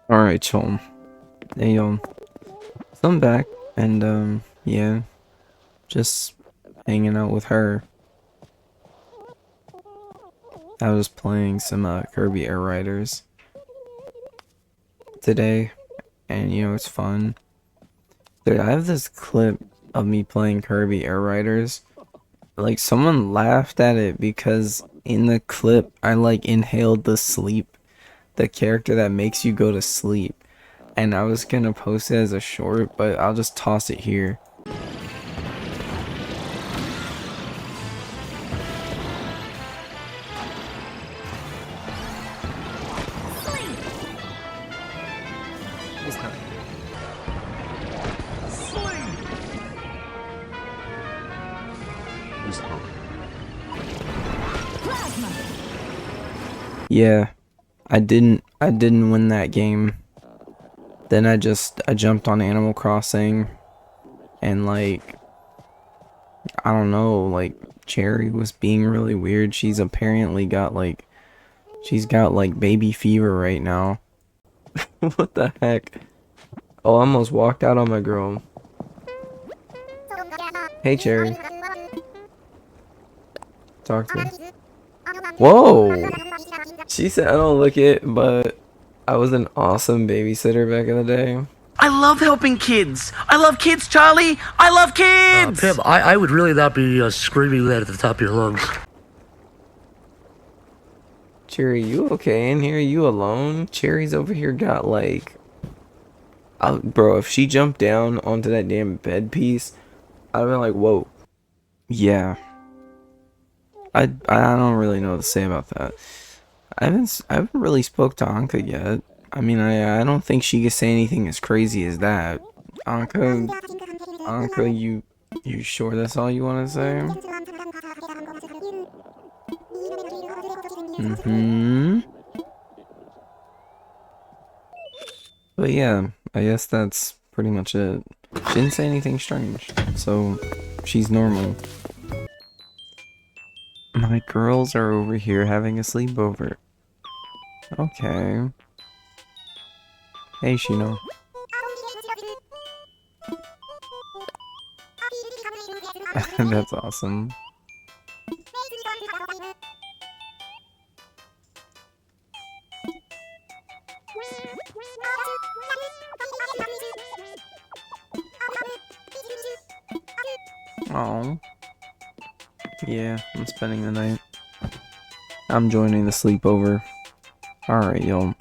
Alright, y'all. Hey, y'all. So I'm back, and, yeah, just hanging out with her. I was playing some, Kirby Air Riders today, and, it's fun. Dude, I have this clip of me playing Kirby Air Riders. Like, someone laughed at it because in the clip, I, inhaled the character that makes you go to sleep. And I was gonna post it as a short, but I'll just toss it here. Yeah, I didn't win that game. Then I jumped on Animal Crossing and I don't know, Cherry was being really weird. She's got baby fever right now. What the heck? Oh, I almost walked out on my girl. Hey Cherry, talk to me. Whoa! She said I don't look it, but I was an awesome babysitter back in the day. I love helping kids. I love kids, Charlie. I love kids. Pim, I would really not be screaming that at the top of your lungs. Cherry, you okay in here? You alone? Cherry's over here got bro, if she jumped down onto that damn bed piece, I'd have been like, whoa. Yeah. I don't really know what to say about that. I haven't really spoke to Anka yet. I mean, I don't think she could say anything as crazy as that. Anka, you sure that's all you want to say? Mm-hmm. But yeah, I guess that's pretty much it. She didn't say anything strange, so she's normal. My girls are over here having a sleepover. Okay. Hey, Shino. That's awesome. Oh. Yeah, I'm spending the night. I'm joining the sleepover. Alright, y'all.